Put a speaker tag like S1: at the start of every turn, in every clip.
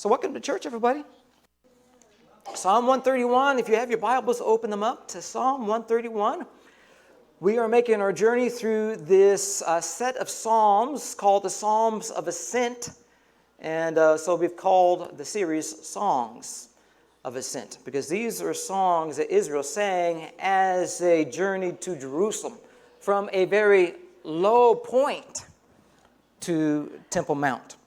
S1: So welcome to church, everybody. Psalm 131, if you have your Bibles, open them up to Psalm 131. We are making our journey through this set of psalms called the Psalms of Ascent. And so we've called the series Songs of Ascent, because these are songs that Israel sang as they journeyed to Jerusalem from a very low point to Temple Mount.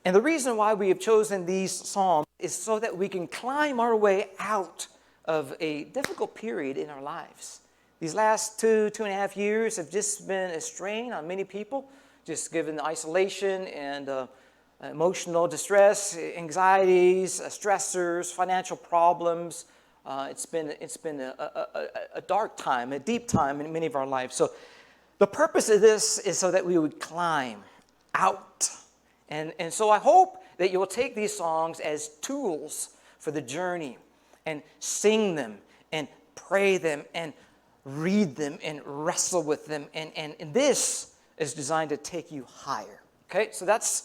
S1: And the reason why we have chosen these psalms is so that we can climb our way out of a difficult period in our lives. These last 2.5 years have just been a strain on many people, just given the isolation and emotional distress, anxieties, stressors, financial problems. It's been a dark time, a deep time in many of our lives. So the purpose of this is so that we would climb out. And so I hope that you will take these songs as tools for the journey and sing them and pray them and read them and wrestle with them. And this is designed to take you higher. Okay, so that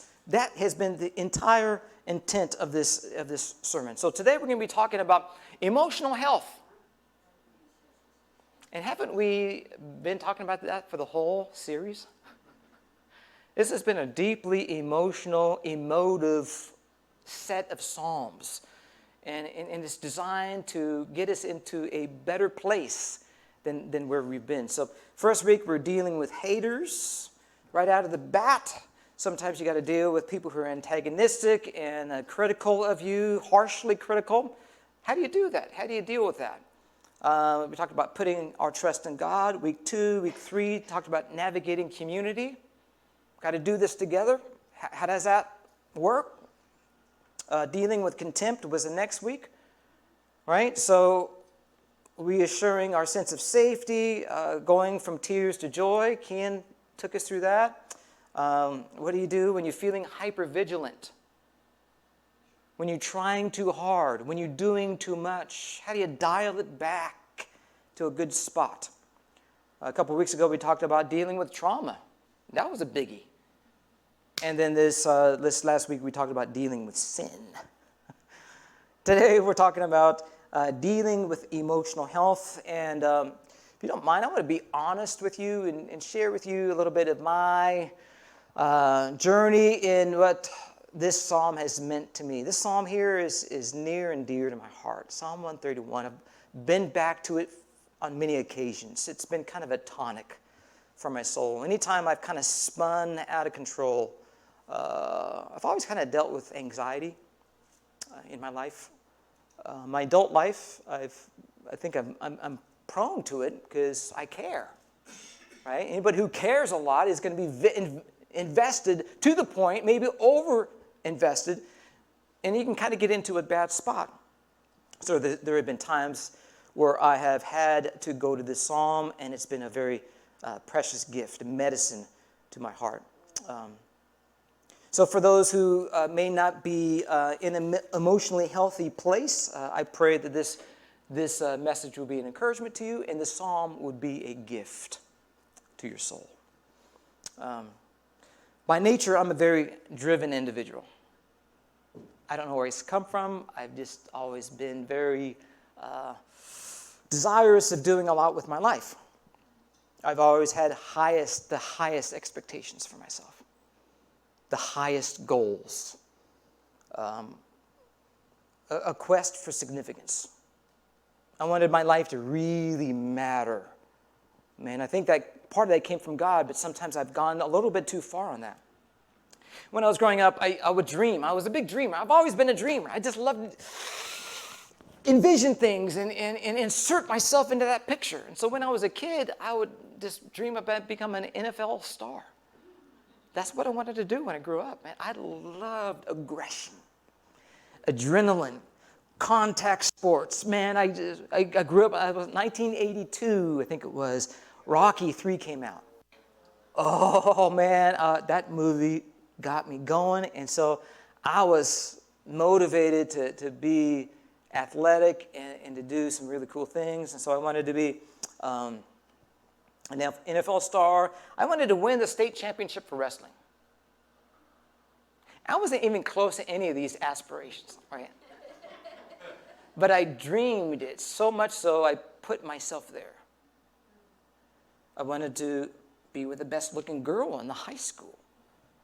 S1: has been the entire intent of this sermon. So today we're going to be talking about emotional health. And haven't we been talking about that for the whole series? This has been a deeply emotive set of psalms. And it's designed to get us into a better place than where we've been. So first week we're dealing with haters right out of the bat. Sometimes you got to deal with people who are antagonistic and critical of you, harshly critical. How do you do that? How do you deal with that? We talked about putting our trust in God. Week 2, week 3, talked about navigating community. Got to do this together. How does that work? Dealing with contempt was the next week, right? So reassuring our sense of safety, going from tears to joy. Kian took us through that. What do you do when you're feeling hypervigilant? When you're trying too hard? When you're doing too much? How do you dial it back to a good spot? A couple of weeks ago, we talked about dealing with trauma. That was a biggie. And then this last week, we talked about dealing with sin. Today, we're talking about dealing with emotional health. And if you don't mind, I want to be honest with you and share with you a little bit of my journey in what this psalm has meant to me. This psalm here is near and dear to my heart. Psalm 131. I've been back to it on many occasions. It's been kind of a tonic for my soul. Anytime I've kind of spun out of control, I've always kind of dealt with anxiety in my life. My adult life, I think I'm prone to it because I care. Right? Anybody who cares a lot is going to be invested to the point, maybe over-invested, and you can kind of get into a bad spot. So there have been times where I have had to go to this psalm, and it's been a very precious gift, medicine to my heart. So for those who may not be in an emotionally healthy place, I pray that this message will be an encouragement to you, and the psalm would be a gift to your soul. By nature, I'm a very driven individual. I don't know where it's come from. I've just always been very desirous of doing a lot with my life. I've always had the highest expectations for myself, the highest goals, a quest for significance. I wanted my life to really matter. Man, I think that part of that came from God, but sometimes I've gone a little bit too far on that. When I was growing up, I would dream. I was a big dreamer. I've always been a dreamer. I just loved envision things and insert myself into that picture. And so when I was a kid, I would just dream about becoming an NFL star. That's what I wanted to do when I grew up, man. I loved aggression, adrenaline, contact sports. Man, I grew up, I was 1982, I think it was, Rocky 3 came out. Oh, man, that movie got me going. And so I was motivated to be athletic and to do some really cool things. And so I wanted to be an NFL star. I wanted to win the state championship for wrestling. I wasn't even close to any of these aspirations, right? But I dreamed it so much so I put myself there. I wanted to be with the best looking girl in the high school.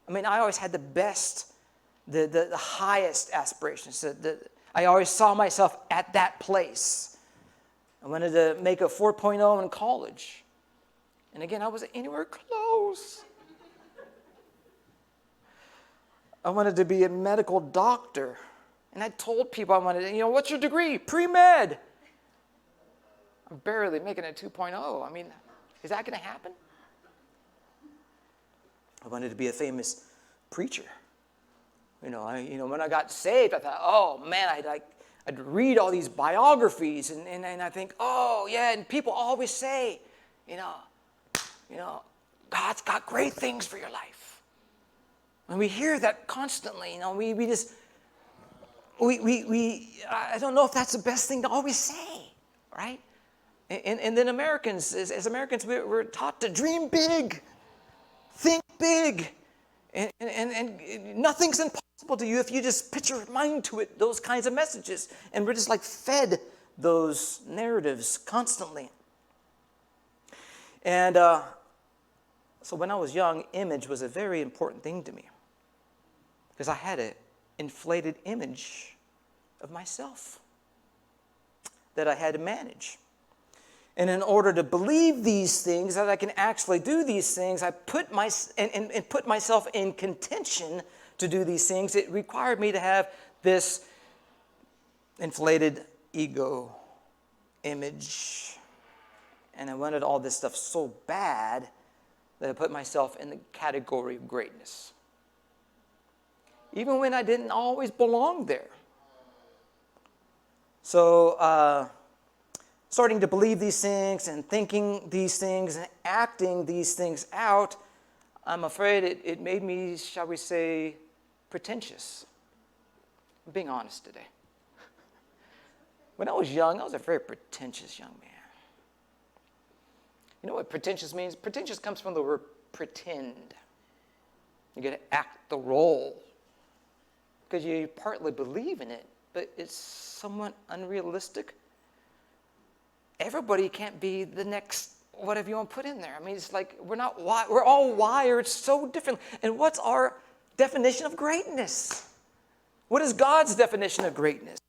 S1: I mean, I always had the best, the highest aspirations. I always saw myself at that place. I wanted to make a 4.0 in college. And again, I wasn't anywhere close. I wanted to be a medical doctor. And I told people I wanted, what's your degree? Pre-med. I'm barely making a 2.0. I mean, is that going to happen? I wanted to be a famous preacher. When I got saved, I thought, oh man, I'd read all these biographies, and I think, oh yeah, and people always say, God's got great things for your life. And we hear that constantly. I don't know if that's the best thing to always say, right? And then Americans, as Americans, we're taught to dream big, think big, and nothing's impossible to you if you just put your mind to it, those kinds of messages. And we're just fed those narratives constantly. And so when I was young, image was a very important thing to me because I had an inflated image of myself that I had to manage. And in order to believe these things, that I can actually do these things, I put myself in contention to do these things. It required me to have this inflated ego image. And I wanted all this stuff so bad that I put myself in the category of greatness. Even when I didn't always belong there. So, starting to believe these things and thinking these things and acting these things out, I'm afraid it made me, shall we say, pretentious. I'm being honest today. When I was young, I was a very pretentious young man. You know what pretentious means? Pretentious comes from the word pretend. You got to act the role. Because you partly believe in it, but it's somewhat unrealistic. Everybody can't be the next whatever you want to put in there. I mean, it's we're all wired so different. And what's our definition of greatness? What is God's definition of greatness?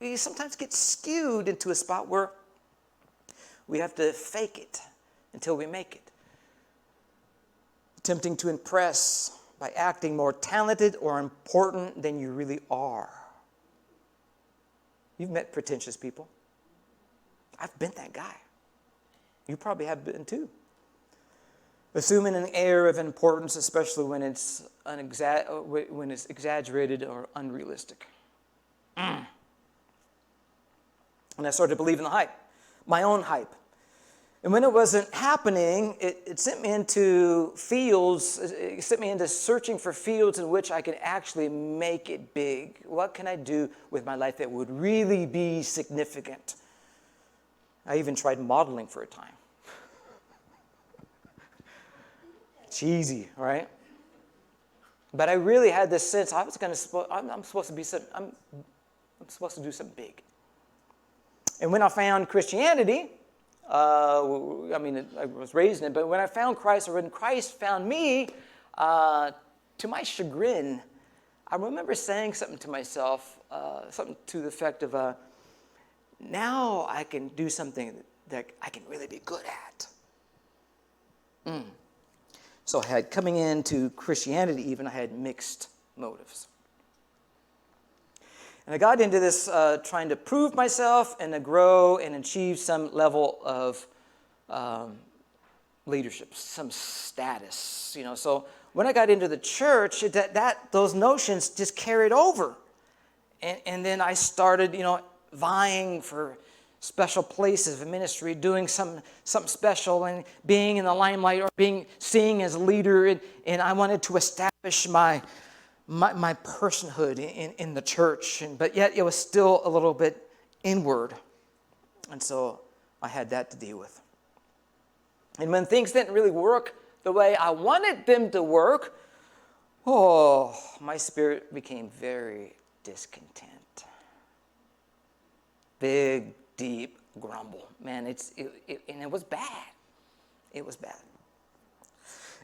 S1: We sometimes get skewed into a spot where we have to fake it until we make it. Attempting to impress by acting more talented or important than you really are. You've met pretentious people. I've been that guy. You probably have been too. Assuming an air of importance, especially when it's exaggerated or unrealistic. And I started to believe in the hype, my own hype. And when it wasn't happening, it sent me into fields, it sent me into searching for fields in which I could actually make it big. What can I do with my life that would really be significant? I even tried modeling for a time. Cheesy, right? But I really had this sense I'm supposed to do something big. And when I found Christianity, I was raised in it, but when I found Christ, or when Christ found me, to my chagrin, I remember saying something to myself, something to the effect of, now I can do something that I can really be good at. So coming into Christianity even, I had mixed motives. And I got into this trying to prove myself and to grow and achieve some level of leadership, some status. So when I got into the church, those notions just carried over. And then I started, vying for special places of ministry, doing something special and being in the limelight or seen as a leader. And I wanted to establish my personhood in the church, but yet it was still a little bit inward. And so I had that to deal with. And when things didn't really work the way I wanted them to work, Oh, my spirit became very discontent. Big, deep grumble. Man, and it was bad. It was bad.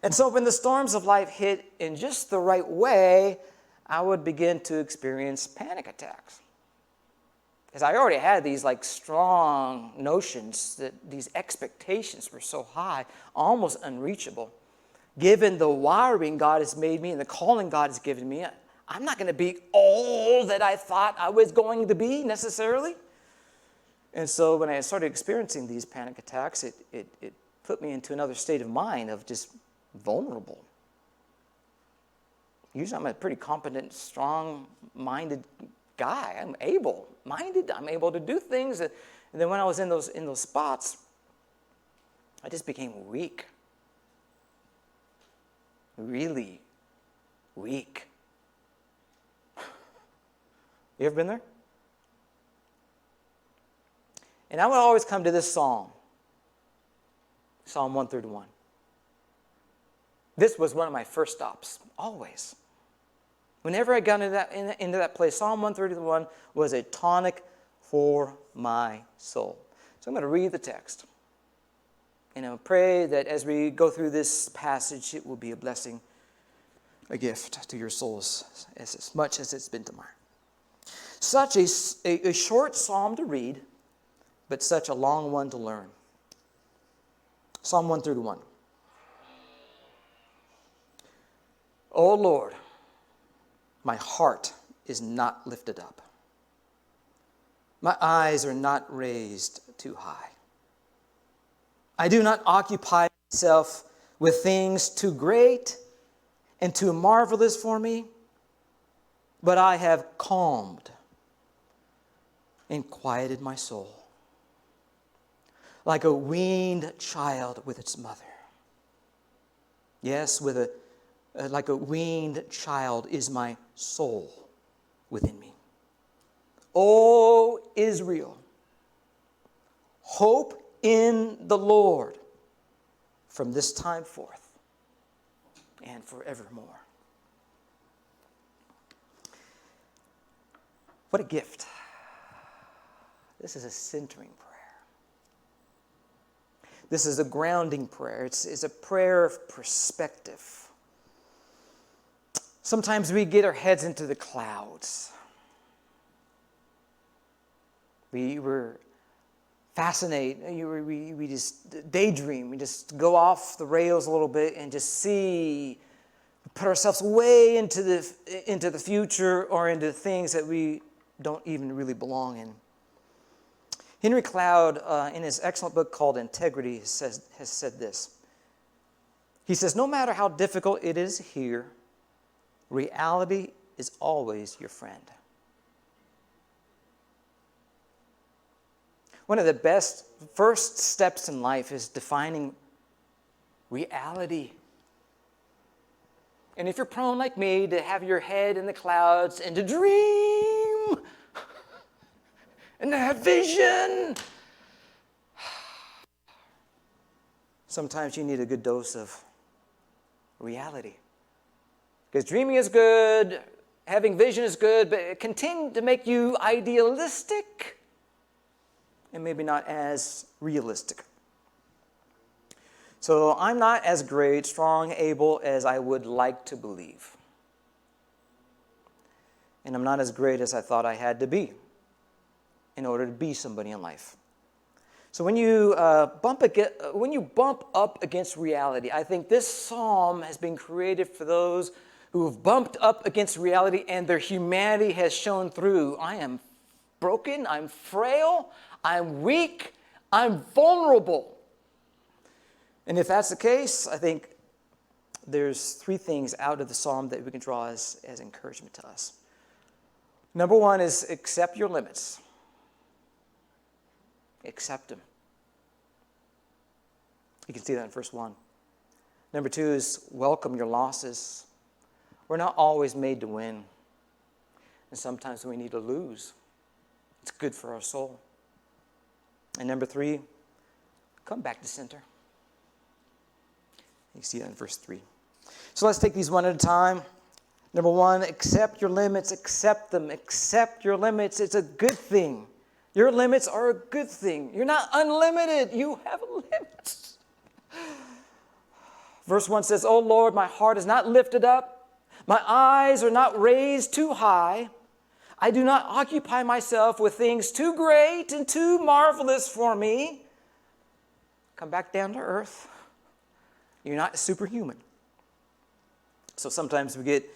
S1: And so when the storms of life hit in just the right way, I would begin to experience panic attacks. Because I already had these like strong notions that these expectations were so high, almost unreachable. Given the wiring God has made me and the calling God has given me, I'm not going to be all that I thought I was going to be necessarily. And so when I started experiencing these panic attacks, it put me into another state of mind of just vulnerable. Usually I'm a pretty competent, strong-minded guy. I'm able-minded. I'm able to do things. And then when I was in those spots, I just became weak. Really weak. You ever been there? And I would always come to this psalm, Psalm 131. This was one of my first stops, always. Whenever I got into that place, Psalm 131 was a tonic for my soul. So I'm going to read the text. And I pray that as we go through this passage, it will be a blessing, a gift to your souls as much as it's been to mine. Such a short psalm to read, but such a long one to learn. Psalm 131. O Lord, my heart is not lifted up. My eyes are not raised too high. I do not occupy myself with things too great and too marvelous for me, but I have calmed and quieted my soul like a weaned child with its mother. Yes, like a weaned child is my soul within me. O Israel, hope in the Lord from this time forth and forevermore. What a gift. This is a centering prayer. This is a grounding prayer. It's a prayer of perspective. Sometimes we get our heads into the clouds. We were fascinated. We just daydream. We just go off the rails a little bit and just put ourselves way into the future or into things that we don't even really belong in. Henry Cloud, in his excellent book called Integrity, has said this. He says, no matter how difficult it is here, reality is always your friend. One of the best first steps in life is defining reality. And if you're prone like me to have your head in the clouds and to dream and to have vision, sometimes you need a good dose of reality. Because dreaming is good, having vision is good, but it can tend to make you idealistic and maybe not as realistic. So I'm not as great, strong, able as I would like to believe. And I'm not as great as I thought I had to be in order to be somebody in life. So when you bump up against reality, I think this psalm has been created for those who have bumped up against reality and their humanity has shown through. I am broken, I'm frail, I'm weak, I'm vulnerable. And if that's the case, I think there's three things out of the psalm that we can draw as encouragement to us. Number one is accept your limits. Accept them. You can see that in verse 1. Number two is welcome your losses. We're not always made to win. And sometimes we need to lose. It's good for our soul. And number three, come back to center. You see that in verse 3. So let's take these one at a time. Number one, accept your limits. Accept them. Accept your limits. It's a good thing. Your limits are a good thing. You're not unlimited. You have limits. Verse 1 says, "O Lord, my heart is not lifted up. My eyes are not raised too high. I do not occupy myself with things too great and too marvelous for me." Come back down to earth. You're not superhuman. So sometimes we get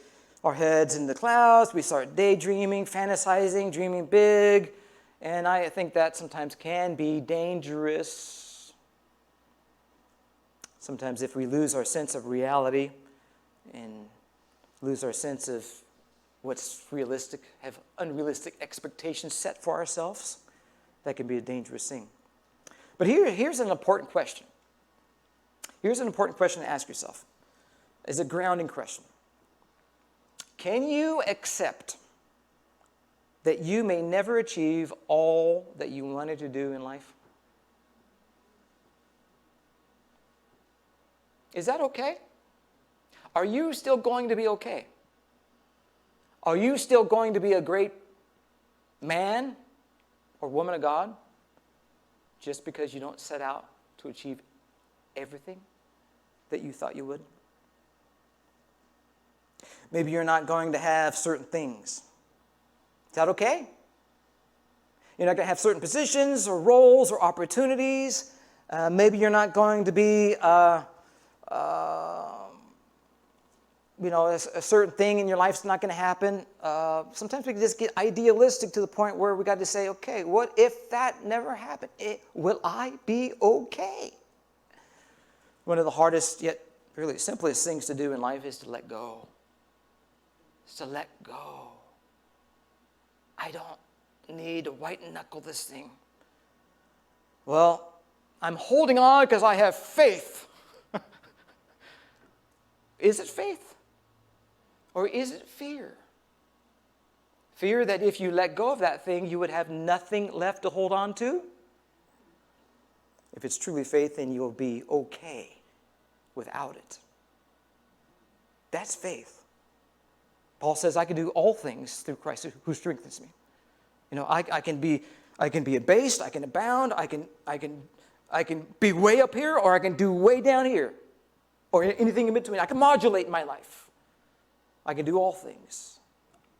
S1: our heads in the clouds. We start daydreaming, fantasizing, dreaming big. And I think that sometimes can be dangerous. Sometimes if we lose our sense of reality and lose our sense of what's realistic, have unrealistic expectations set for ourselves, that can be a dangerous thing. But here's an important question. Here's an important question to ask yourself. It's a grounding question. Can you accept that you may never achieve all that you wanted to do in life? Is that okay? Are you still going to be okay? Are you still going to be a great man or woman of God just because you don't set out to achieve everything that you thought you would? Maybe you're not going to have certain things. Is that okay? You're not going to have certain positions or roles or opportunities. Maybe you're not going to be, a certain thing in your life's not going to happen. Sometimes we can just get idealistic to the point where we got to say, okay, what if that never happened? Will I be okay? One of the hardest yet really simplest things to do in life is to let go. It's to let go. I don't need to white knuckle this thing. Well, I'm holding on because I have faith. Is it faith? Or is it fear? Fear that if you let go of that thing, you would have nothing left to hold on to? If it's truly faith, then you'll be okay without it. That's faith. Paul says, I can do all things through Christ who strengthens me. I can be abased, I can abound, I can be way up here, or I can do way down here, or anything in between. I can modulate my life. I can do all things.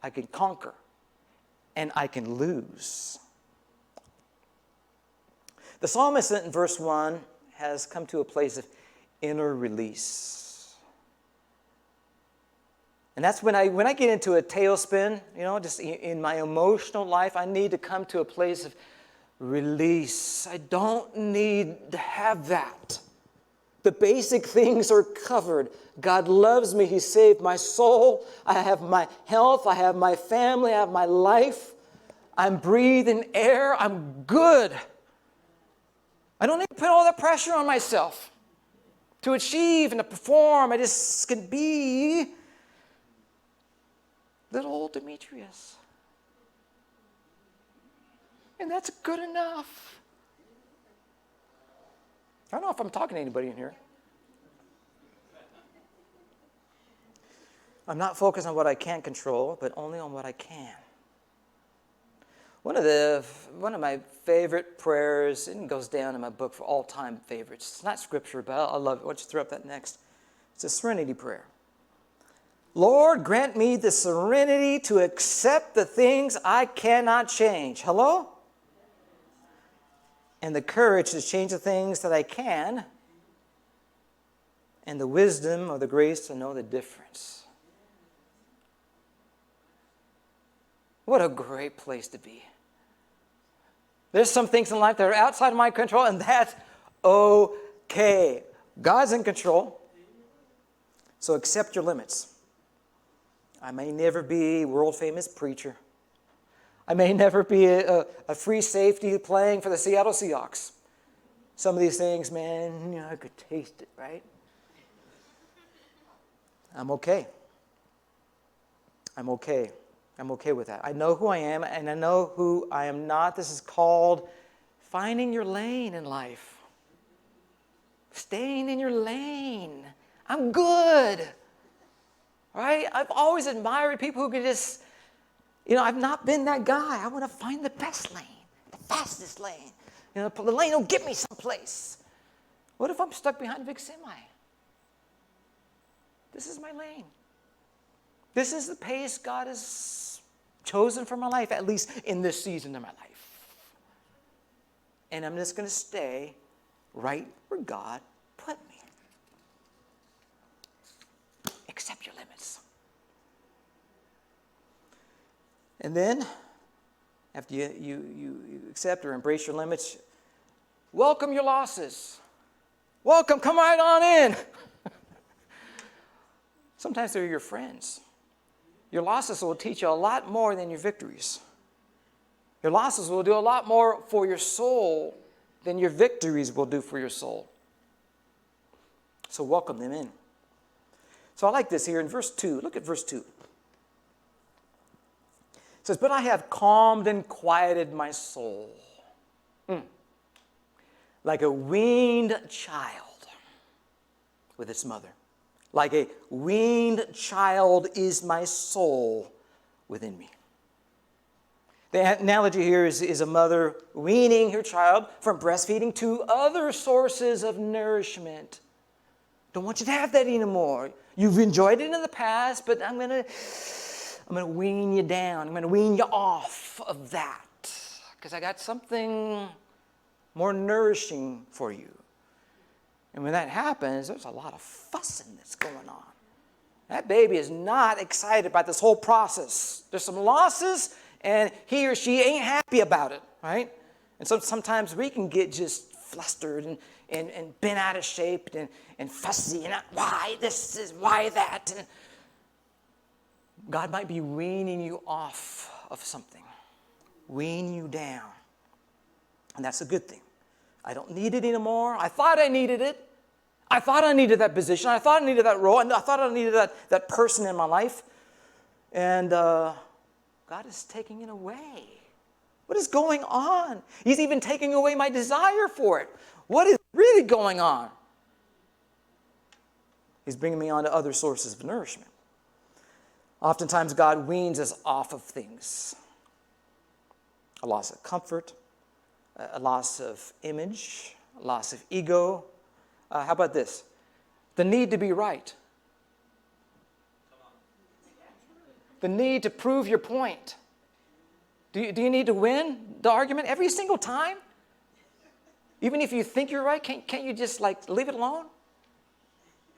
S1: I can conquer, and I can lose. The psalmist in verse 1 has come to a place of inner release. And that's when I get into a tailspin, just in my emotional life, I need to come to a place of release. I don't need to have that. The basic things are covered. God loves me. He saved my soul. I have my health. I have my family. I have my life. I'm breathing air. I'm good. I don't need to put all that pressure on myself to achieve and to perform. I just can be little old Demetrius. And that's good enough. I don't know if I'm talking to anybody in here. I'm not focused on what I can't control, but only on what I can. One of my favorite prayers, and it goes down in my book for all-time favorites. It's not scripture, but I love it. Why don't you throw up that next? It's a Serenity Prayer. Lord, grant me the serenity to accept the things I cannot change. Hello? And the courage to change the things that I can, and the wisdom or the grace to know the difference. What a great place to be. There's some things in life that are outside of my control, and that's okay. God's in control. So accept your limits. I may never be a world-famous preacher. I may never be a free safety playing for the Seattle Seahawks. Some of these things, man, I could taste it, right? I'm okay. I'm okay. I'm okay with that. I know who I am, and I know who I am not. This is called finding your lane in life. Staying in your lane. I'm good. right? I've always admired people who can just, I've not been that guy. I want to find the best lane, the fastest lane. The lane will get me someplace. What if I'm stuck behind a big semi? This is my lane. This is the pace God has chosen for my life, at least in this season of my life. And I'm just going to stay right where God put me. Accept your limits. And then, after you accept or embrace your limits, welcome your losses. Welcome, come right on in. Sometimes they're your friends. Your losses will teach you a lot more than your victories. Your losses will do a lot more for your soul than your victories will do for your soul. So welcome them in. So I like this here in verse 2. Look at verse 2. It says, but I have calmed and quieted my soul. Like a weaned child with its mother. Like a weaned child is my soul within me. The analogy here is a mother weaning her child from breastfeeding to other sources of nourishment. Don't want you to have that anymore. You've enjoyed it in the past, but I'm going to wean you down. I'm going to wean you off of that because I got something more nourishing for you. And when that happens, there's a lot of fussing that's going on. That baby is not excited about this whole process. There's some losses, and he or she ain't happy about it, right? And so sometimes we can get just flustered and bent out of shape and fussy, and why this is, why that. And God might be weaning you off of something, wean you down. And that's a good thing. I don't need it anymore. I thought I needed it. I thought I needed that position. I thought I needed that role. I thought I needed that person in my life. And God is taking it away. What is going on? He's even taking away my desire for it. What is really going on? He's bringing me on to other sources of nourishment. Oftentimes, God weans us off of things. A loss of comfort, a loss of image, a loss of ego. How about this? The need to be right. The need to prove your point. Do you need to win the argument every single time? Even if you think you're right, can't you just leave it alone?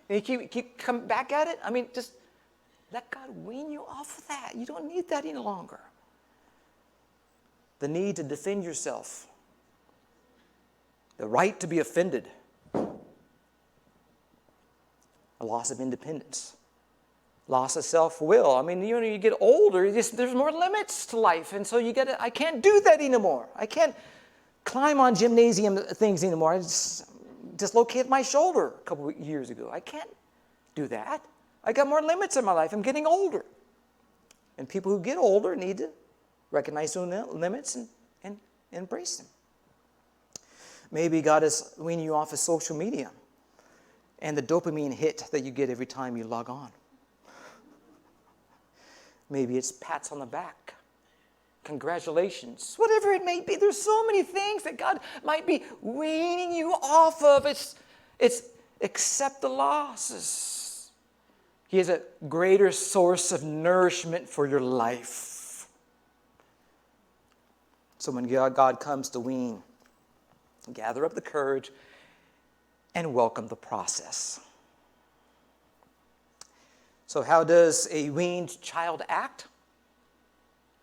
S1: And you keep coming back at it? I mean, just let God wean you off of that. You don't need that any longer. The need to defend yourself. The right to be offended. A loss of independence. Loss of self-will. I mean, you get older, there's more limits to life. And so I can't do that anymore. I can't climb on gymnasium things anymore. I just dislocated my shoulder a couple of years ago. I can't do that. I got more limits in my life. I'm getting older. And people who get older need to recognize those limits and embrace them. Maybe God is weaning you off of social media and the dopamine hit that you get every time you log on. Maybe it's pats on the back. Congratulations. Whatever it may be. There's so many things that God might be weaning you off of. It's accept the losses. He has a greater source of nourishment for your life. So when God comes to wean, gather up the courage and welcome the process. So how does a weaned child act?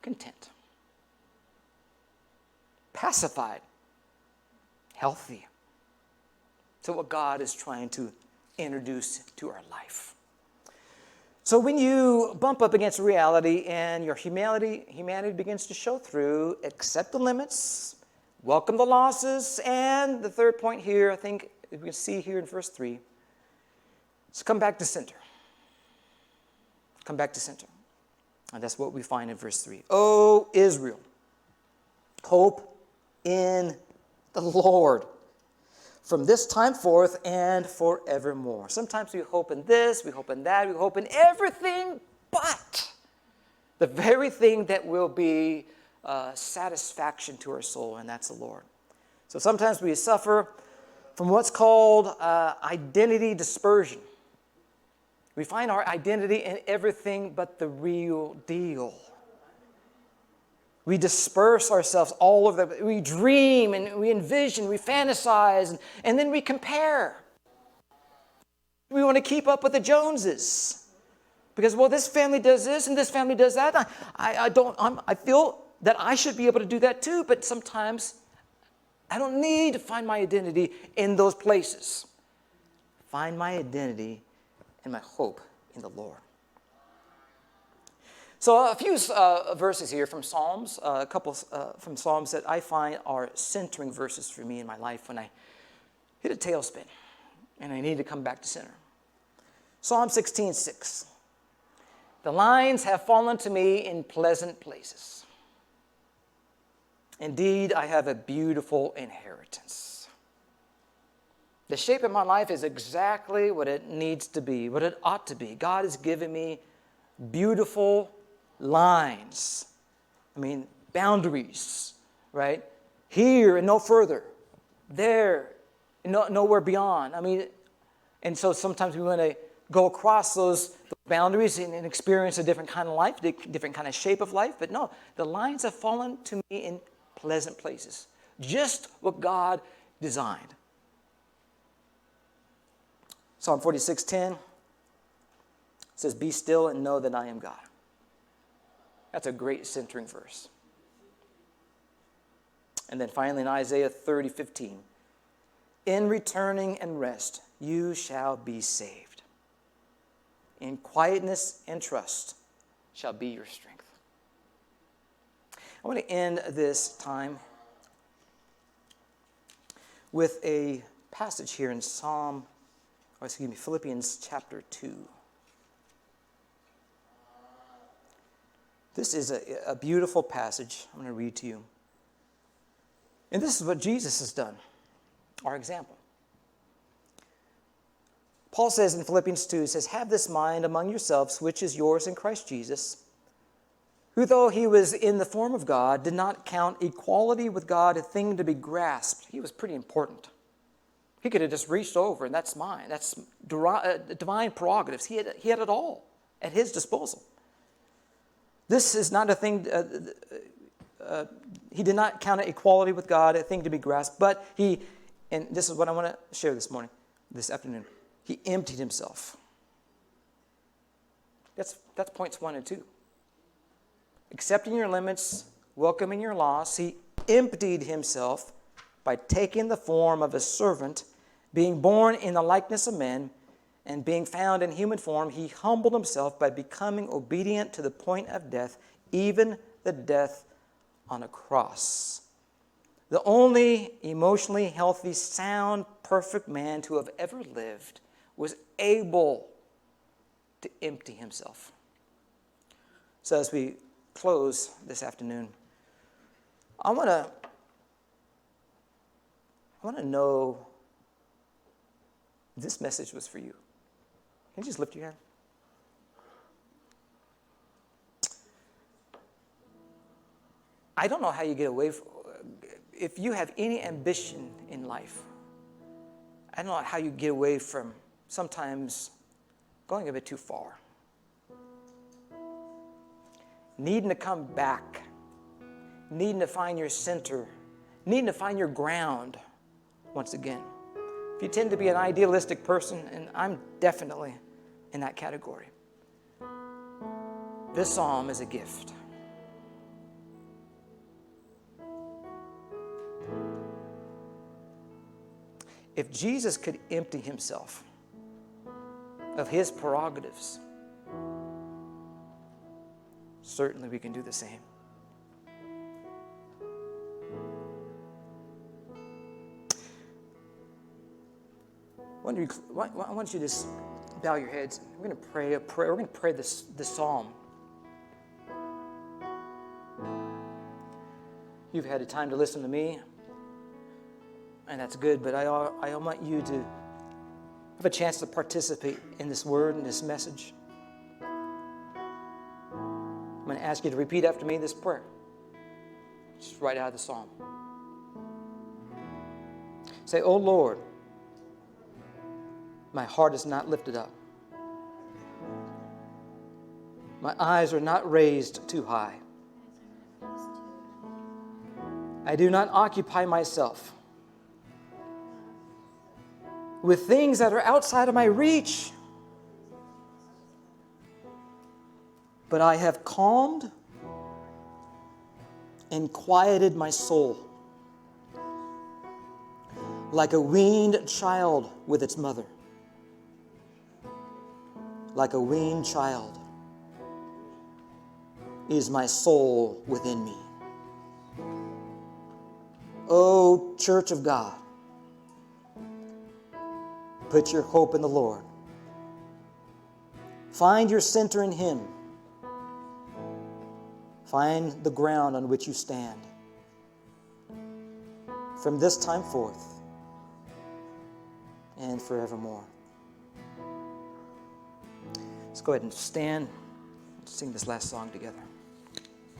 S1: Content. Pacified. Healthy. So what God is trying to introduce to our life. So when you bump up against reality and your humanity begins to show through, accept the limits, welcome the losses, and the third point here, I think we can see here in verse 3, is come back to center. Come back to center. And that's what we find in verse 3. O Israel, hope in the Lord, from this time forth and forevermore. Sometimes we hope in this, we hope in that, we hope in everything but the very thing that will be satisfaction to our soul, and that's the Lord. So sometimes we suffer from what's called identity dispersion. We find our identity in everything but the real deal. We disperse ourselves all over we dream and we envision, we fantasize, and then we compare. We want to keep up with the Joneses. Because, well, this family does this and this family does that. I feel that I should be able to do that too, but sometimes I don't need to find my identity in those places. Find my identity and my hope in the Lord. So a few verses here from Psalms, a couple from Psalms that I find are centering verses for me in my life when I hit a tailspin and I need to come back to center. Psalm 16:6. The lines have fallen to me in pleasant places. Indeed, I have a beautiful inheritance. The shape of my life is exactly what it needs to be, what it ought to be. God has given me beautiful lines. Boundaries, right? Here and no further. There and nowhere beyond. And so sometimes we want to go across those boundaries and experience a different kind of life, different kind of shape of life. But no, the lines have fallen to me in pleasant places. Just what God designed. Psalm 46:10 says, "Be still and know that I am God." That's a great centering verse. And then finally in Isaiah 30:15, "In returning and rest, you shall be saved. In quietness and trust shall be your strength." I want to end this time with a passage here in Philippians chapter 2. This is a beautiful passage I'm going to read to you. And this is what Jesus has done, our example. Paul says in Philippians 2, he says, "Have this mind among yourselves, which is yours in Christ Jesus, who though he was in the form of God, did not count equality with God a thing to be grasped." He was pretty important. He could have just reached over and that's mine. That's divine prerogatives. He had it all at his disposal. This is not a thing, he did not count equality with God a thing to be grasped, but and this is what I want to share this afternoon, he emptied himself. That's points 1 and 2. Accepting your limits, welcoming your loss, he emptied himself by taking the form of a servant, being born in the likeness of men, and being found in human form, he humbled himself by becoming obedient to the point of death, even the death on a cross. The only emotionally healthy, sound, perfect man to have ever lived was able to empty himself. So as we close this afternoon, I want to know if this message was for you. Can you just lift your hand? I don't know how you get away from, if you have any ambition in life, I don't know how you get away from sometimes going a bit too far. Needing to come back, needing to find your center, needing to find your ground once again. If you tend to be an idealistic person, and I'm definitely in that category, this psalm is a gift. If Jesus could empty himself of his prerogatives, certainly we can do the same. I want you to just bow your heads. We're going to pray a prayer. We're going to pray this psalm. You've had a time to listen to me. And that's good, but I want you to have a chance to participate in this word and this message. I'm going to ask you to repeat after me this prayer. Just right out of the psalm. Say, "Oh Lord, my heart is not lifted up. My eyes are not raised too high. I do not occupy myself with things that are outside of my reach, but I have calmed and quieted my soul like a weaned child with its mother. Like a weaned child is my soul within me. O Church of God, put your hope in the Lord. Find your center in Him. Find the ground on which you stand. From this time forth and forevermore." Let's go ahead and stand and sing this last song together.